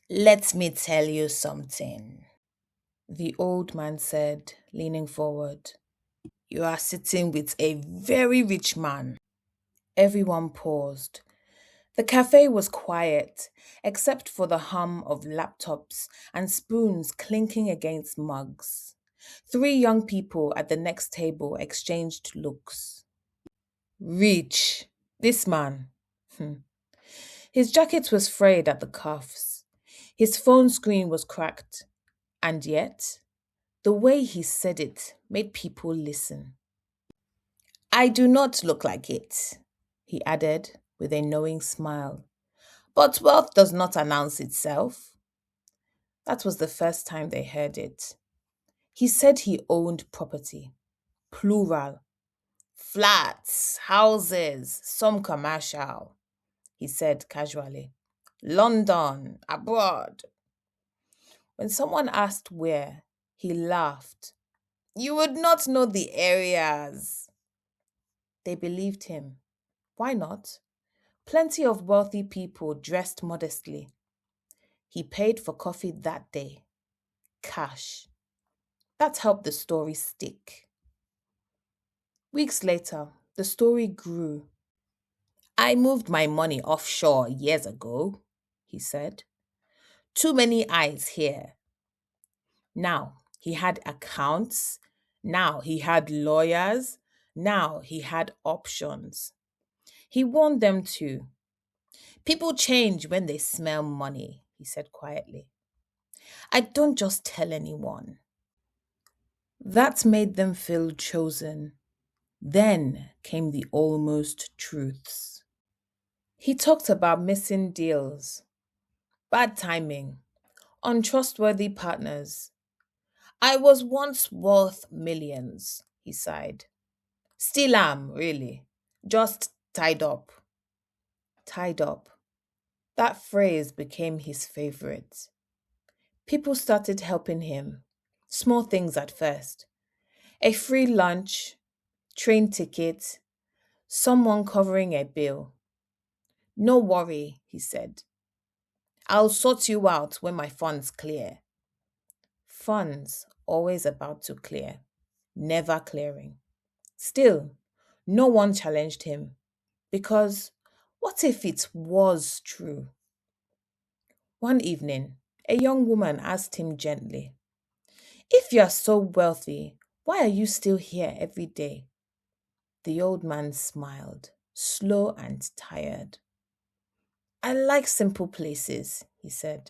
Let me tell you something, the old man said, leaning forward. You are sitting with a very rich man. Everyone paused. The cafe was quiet, except for the hum of laptops and spoons clinking against mugs. Three young people at the next table exchanged looks. Rich, this man. Hmm. His jacket was frayed at the cuffs. His phone screen was cracked. And yet, the way he said it made people listen. I do not look like it, he added with a knowing smile. But wealth does not announce itself. That was the first time they heard it. He said he owned property, plural, flats, houses, some commercial, he said casually. London, abroad. When someone asked where, he laughed. You would not know the areas. They believed him. Why not? Plenty of wealthy people dressed modestly. He paid for coffee that day. Cash. That helped the story stick. Weeks later, the story grew. I moved my money offshore years ago, he said. Too many eyes here. Now he had accounts. Now he had lawyers. Now he had options. He warned them too. People change when they smell money, he said quietly. I don't just tell anyone. That made them feel chosen. Then came the almost truths. He talked about missing deals, bad timing, untrustworthy partners. I was once worth millions, he sighed. Still am, really. Just tied up. Tied up. That phrase became his favorite. People started helping him. Small things at first. A free lunch, train ticket, someone covering a bill. No worry, he said. I'll sort you out when my funds clear. Funds always about to clear, never clearing. Still, no one challenged him because what if it was true? One evening, a young woman asked him gently, if you are so wealthy, why are you still here every day? The old man smiled, slow and tired. I like simple places, he said.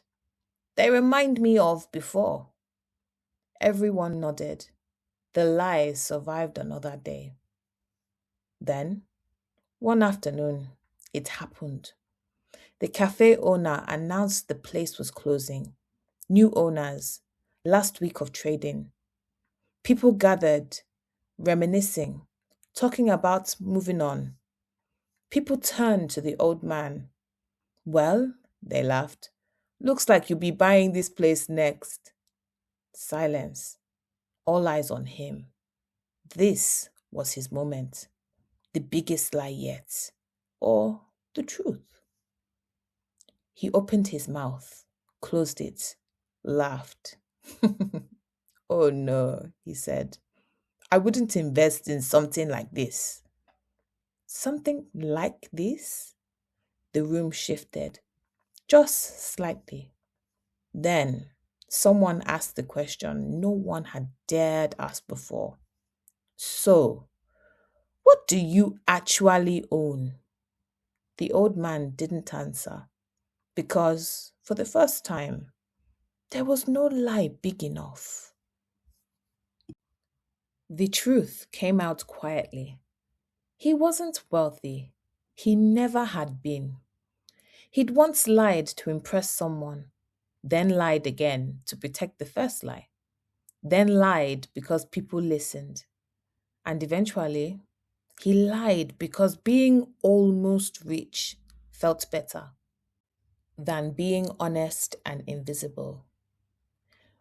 They remind me of before. Everyone nodded. The lie survived another day. Then, one afternoon, it happened. The cafe owner announced the place was closing. New owners, last week of trading. People gathered, reminiscing, talking about moving on. People turned to the old man. Well, they laughed. Looks like you'll be buying this place next. Silence. All eyes on him. This was his moment. The biggest lie yet. Or the truth. He opened his mouth, closed it, laughed. Oh no, he said. I wouldn't invest in something like this. Something like this? The room shifted, just slightly. Then someone asked the question no one had dared ask before. So, what do you actually own? The old man didn't answer because, for the first time, there was no lie big enough. The truth came out quietly. He wasn't wealthy. He never had been. He'd once lied to impress someone, then lied again to protect the first lie, then lied because people listened. And eventually, he lied because being almost rich felt better than being honest and invisible.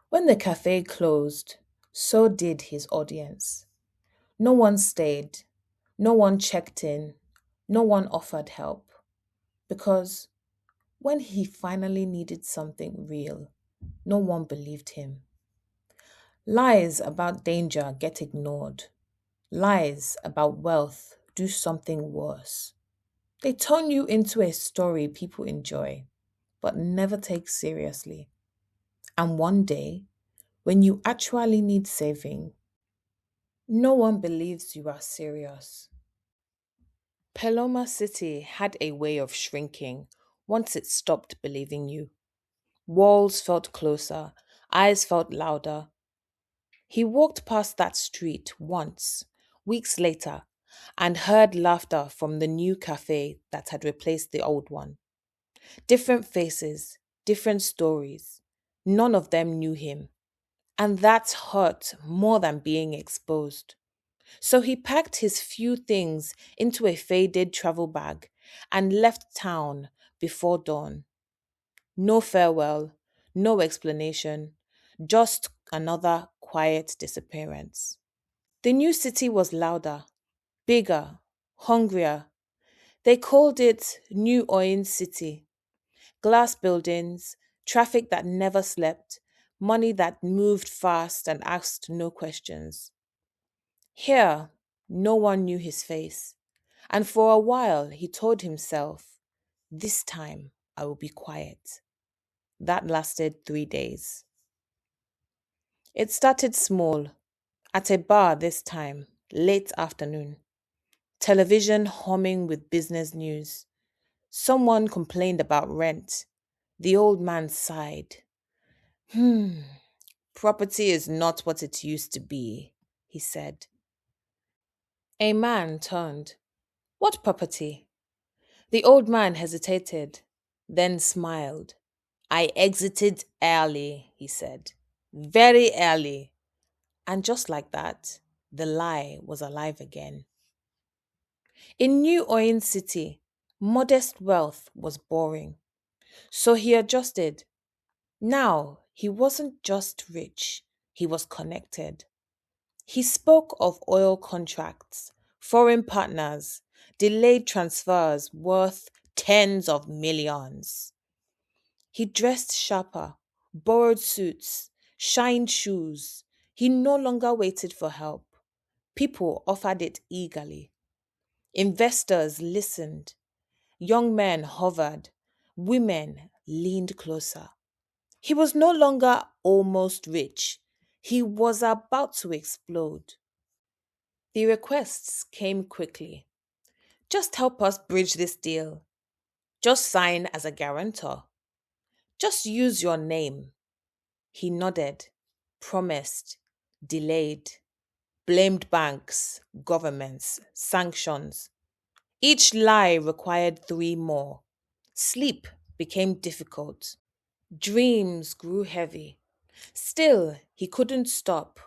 When the cafe closed, so did his audience. No one stayed, no one checked in, no one offered help. Because When he finally needed something real, no one believed him. Lies about danger get ignored. Lies about wealth do something worse. They turn you into a story people enjoy, but never take seriously. And one day, when you actually need saving, no one believes you are serious. Paloma City had a way of shrinking once it stopped believing you. Walls felt closer, eyes felt louder. He walked past that street once, weeks later, and heard laughter from the new cafe that had replaced the old one. Different faces, different stories. None of them knew him. And that hurt more than being exposed. So he packed his few things into a faded travel bag and left town before dawn. No farewell, no explanation, just another quiet disappearance. The new city was louder, bigger, hungrier. They called it New Orleans City. Glass buildings, traffic that never slept, money that moved fast and asked no questions. Here, no one knew his face, and for a while he told himself, "This time I will be quiet." That lasted 3 days. It started small, at a bar this time, late afternoon. Television humming with business news. Someone complained about rent. The old man sighed. Hmm, property is not what it used to be, he said. A man turned. What property? The old man hesitated, then smiled. I exited early, he said. Very early. And just like that, the lie was alive again. In New Orleans City, modest wealth was boring. So he adjusted. Now, he wasn't just rich, he was connected. He spoke of oil contracts, foreign partners, delayed transfers worth tens of millions. He dressed sharper, borrowed suits, shined shoes. He no longer waited for help. People offered it eagerly. Investors listened. Young men hovered. Women leaned closer. He was no longer almost rich. He was about to explode. The requests came quickly. Just help us bridge this deal. Just sign as a guarantor. Just use your name. He nodded, promised, delayed, blamed banks, governments, sanctions. Each lie required three more. Sleep became difficult. Dreams grew heavy. Still, he couldn't stop,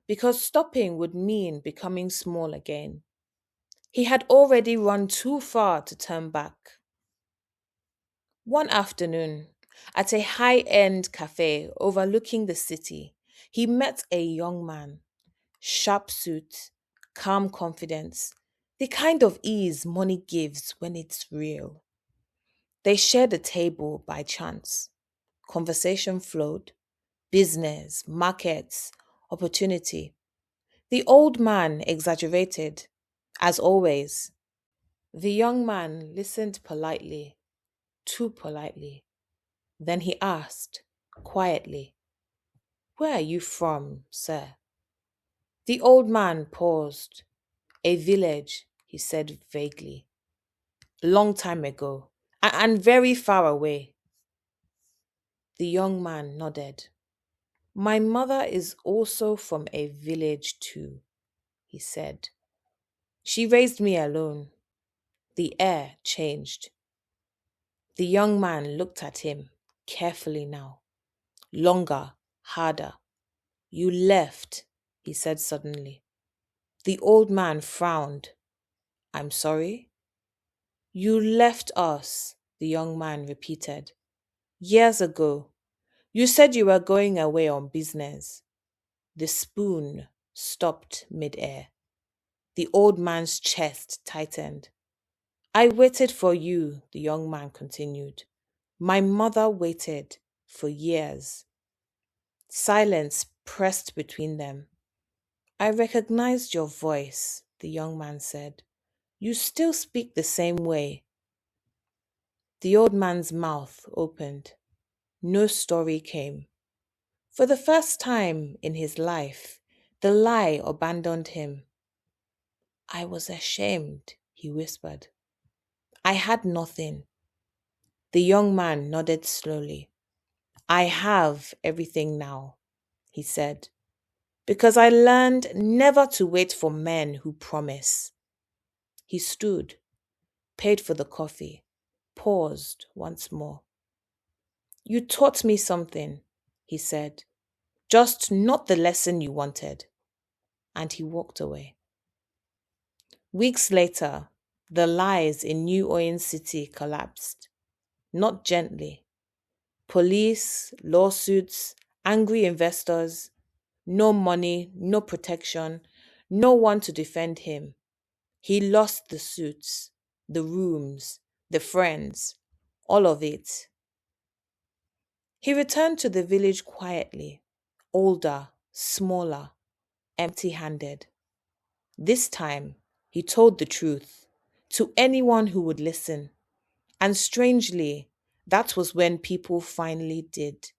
because stopping would mean becoming small again. He had already run too far to turn back. One afternoon, at a high end cafe overlooking the city, he met a young man. Sharp suit, calm confidence, the kind of ease money gives when it's real. They shared a table by chance. Conversation flowed. Business, markets, opportunity. The old man exaggerated, as always. The young man listened politely, too politely. Then he asked, quietly, where are you from, sir? The old man paused. A village, he said vaguely. Long time ago, and very far away. The young man nodded. My mother is also from a village too, he said. She raised me alone. The air changed. The young man looked at him carefully now. Longer, harder. You left, he said suddenly. The old man frowned. I'm sorry? You left us, the young man repeated. Years ago. You said you were going away on business. The spoon stopped midair. The old man's chest tightened. I waited for you, the young man continued. My mother waited for years. Silence pressed between them. I recognized your voice, the young man said. You still speak the same way. The old man's mouth opened. No story came. For the first time in his life, the lie abandoned him. I was ashamed, he whispered. I had nothing. The young man nodded slowly. I have everything now, he said, because I learned never to wait for men who promise. He stood, paid for the coffee, paused once more. You taught me something, he said, just not the lesson you wanted. And he walked away. Weeks later, the lies in New Orleans City collapsed, not gently. Police, lawsuits, angry investors, no money, no protection, no one to defend him. He lost the suits, the rooms, the friends, all of it. He returned to the village quietly, older, smaller, empty handed. This time, he told the truth to anyone who would listen. And strangely, that was when people finally did.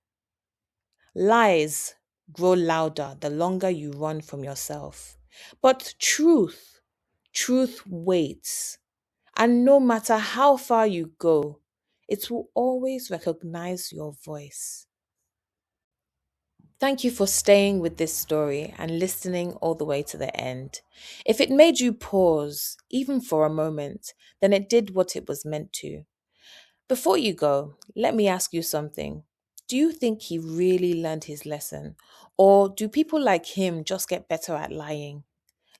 Lies grow louder the longer you run from yourself. But truth waits. And no matter how far you go, it will always recognize your voice. Thank you for staying with this story and listening all the way to the end. If it made you pause, even for a moment, then it did what it was meant to. Before you go, let me ask you something. Do you think he really learned his lesson? Or do people like him just get better at lying?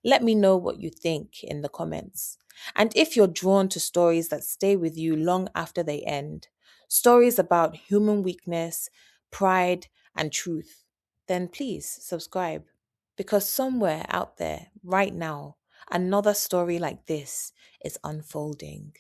Let me know what you think in the comments. And if you're drawn to stories that stay with you long after they end, stories about human weakness, pride, and truth, then please subscribe. Because somewhere out there, right now, another story like this is unfolding.